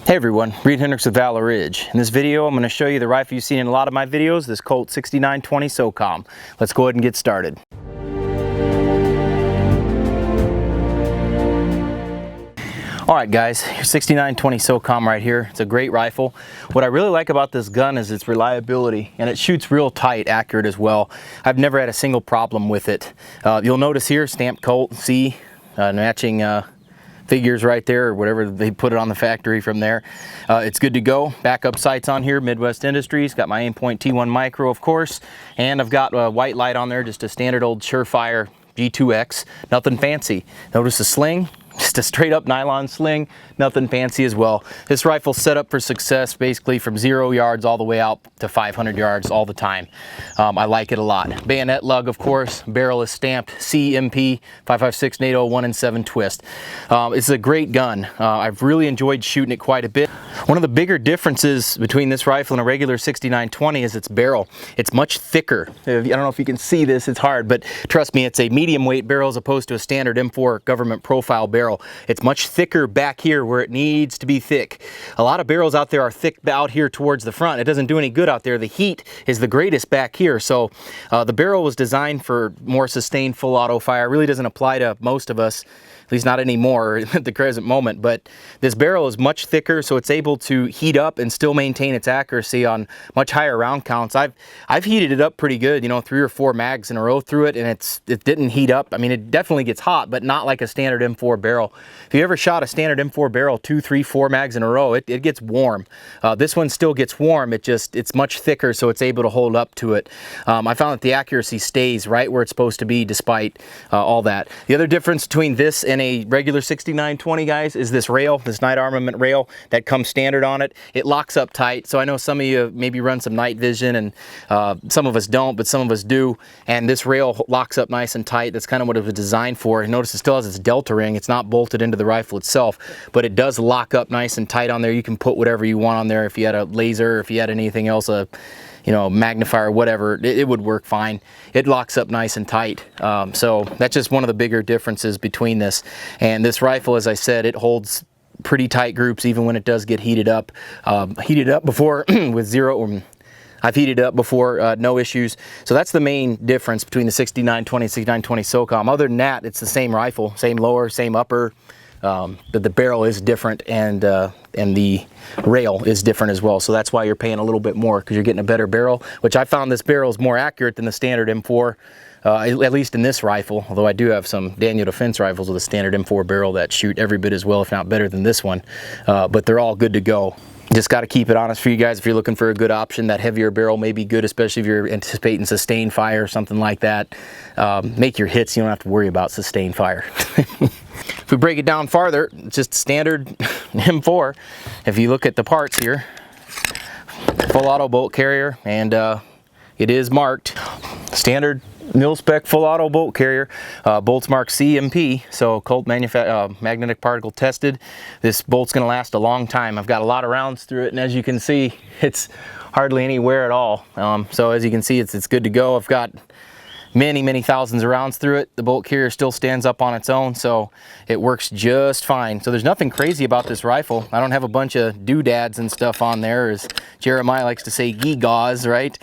Hey everyone, Reid Henrichs with Valor Ridge. In this video, I'm going to show you the rifle you've seen in a lot of my videos, this Colt 6920 Socom. Let's go ahead and get started. Alright guys, your 6920 Socom right here. It's a great rifle. What I really like about this gun is its reliability, and it shoots real tight, accurate as well. I've never had a single problem with it. You'll notice here, stamped Colt C, matching figures right there, or whatever they put it on the factory from there. It's good to go. Backup sights on here, Midwest Industries. Got my Aimpoint T1 Micro, of course, and I've got a white light on there, just a standard old Surefire G2X. Nothing fancy. Notice the sling. Just a straight up nylon sling, nothing fancy as well. This rifle's set up for success basically from 0 yards all the way out to 500 yards all the time. I like it a lot. Bayonet lug, of course. Barrel is stamped CMP 5.56 NATO 1-in-7 twist. It's a great gun. I've really enjoyed shooting it quite a bit. One of the bigger differences between this rifle and a regular 6920 is its barrel. It's much thicker. I don't know if you can see this, it's hard, but trust me, it's a medium weight barrel as opposed to a standard M4 government profile barrel. It's much thicker back here where it needs to be thick. A lot of barrels out there are thick out here towards the front. It doesn't do any good out there. The heat is the greatest back here. So the barrel was designed for more sustained full auto fire. It really doesn't apply to most of us, at least not anymore at the present moment, but this barrel is much thicker, so it's able to heat up and still maintain its accuracy on much higher round counts. I've heated it up pretty good, you know, 3 or 4 mags in a row through it, and it didn't heat up. I mean, it definitely gets hot, but not like a standard M4 barrel. If you ever shot a standard M4 barrel 2, 3, 4 mags in a row, it gets warm. This one still gets warm, it's much thicker, so it's able to hold up to it. I found that the accuracy stays right where it's supposed to be despite all that. The other difference between this and a regular 6920, guys, is this rail, this night armament rail that comes standard on it. It locks up tight, so I know some of you maybe run some night vision, and some of us don't, but some of us do, and this rail locks up nice and tight. That's kind of what it was designed for. And notice it still has its delta ring. It's not bolted into the rifle itself, but it does lock up nice and tight on there. You can put whatever you want on there. If you had a laser, if you had anything else, you know, magnifier, whatever, it would work fine. It locks up nice and tight. So that's just one of the bigger differences between this. And this rifle, as I said, it holds pretty tight groups even when it does get heated up. Heated up before with zero. I've heated up before, no issues. So that's the main difference between the 6920 and 6920 Socom. Other than that, it's the same rifle, same lower, same upper. The barrel is different, and the rail is different as well. So that's why you're paying a little bit more, because you're getting a better barrel, which I found this barrel is more accurate than the standard M4, at least in this rifle. Although I do have some Daniel Defense rifles with a standard M4 barrel that shoot every bit as well, if not better than this one. But they're all good to go. Just got to keep it honest for you guys. If you're looking for a good option, that heavier barrel may be good, especially if you're anticipating sustained fire or something like that. Make your hits, you don't have to worry about sustained fire. If we break it down farther, it's just standard M4. If you look at the parts here, full auto bolt carrier, and it is marked standard mil-spec full auto bolt carrier. Bolt's marked CMP, so Colt magnetic particle tested. This bolt's going to last a long time. I've got a lot of rounds through it, and as you can see, it's hardly any wear at all. So as you can see, it's good to go. I've got many thousands of rounds through it. The bolt carrier still stands up on its own, so it works just fine. So there's nothing crazy about this rifle. I don't have a bunch of doodads and stuff on there, as Jeremiah likes to say, gewgaws, right?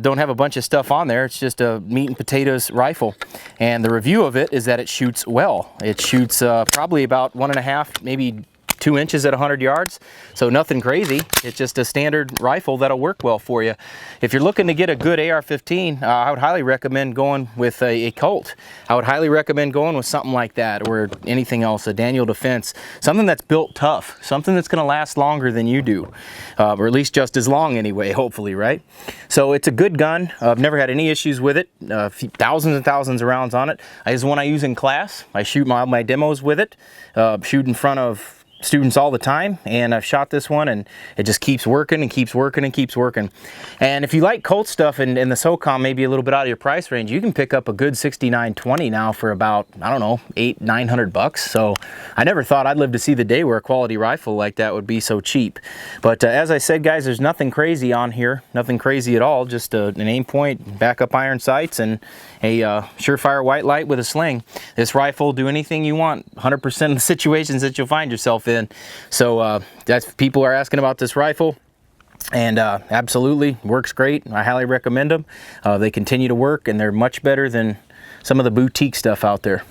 Don't have a bunch of stuff on there. It's just a meat and potatoes rifle. And the review of it is that it shoots well. It shoots probably about 1.5, maybe 2 inches at 100 yards, so nothing crazy. It's just a standard rifle that'll work well for you. If you're looking to get a good AR-15, I would highly recommend going with a Colt. I would highly recommend going with something like that, or anything else, a Daniel Defense, something that's built tough, something that's going to last longer than you do, or at least just as long anyway, hopefully, right? So it's a good gun. I've never had any issues with it. Thousands and thousands of rounds on it. It's one I use in class. I shoot my demos with it, shoot in front of students all the time, and I've shot this one, and it just keeps working and keeps working and keeps working. And if you like Colt stuff and the Socom may be a little bit out of your price range, you can pick up a good 6920 now for about, I don't know, $800-900. So I never thought I'd live to see the day where a quality rifle like that would be so cheap. But as I said, guys, there's nothing crazy on here, nothing crazy at all, just an Aimpoint, backup iron sights, and a Surefire white light with a sling. This rifle will do anything you want, 100% of the situations that you'll find yourself in. within. So that's, people are asking about this rifle. And absolutely works great. I highly recommend them. They continue to work, and they're much better than some of the boutique stuff out there.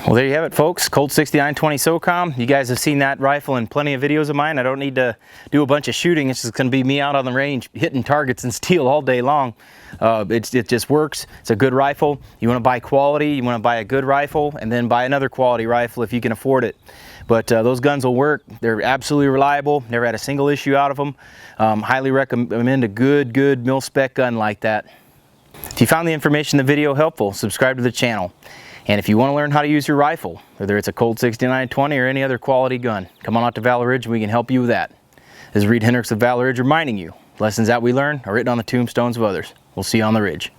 Well, there you have it, folks. Colt 6920 Socom. You guys have seen that rifle in plenty of videos of mine. I don't need to do a bunch of shooting. It's just going to be me out on the range hitting targets and steel all day long. It just works. It's a good rifle. You want to buy quality, you want to buy a good rifle, and then buy another quality rifle if you can afford it. But those guns will work. They're absolutely reliable. Never had a single issue out of them. Highly recommend a good mil-spec gun like that. If you found the information in the video helpful, subscribe to the channel. And if you want to learn how to use your rifle, whether it's a Colt 6920 or any other quality gun, come on out to Valor Ridge and we can help you with that. This is Reid Henrichs of Valor Ridge reminding you, lessons that we learn are written on the tombstones of others. We'll see you on the ridge.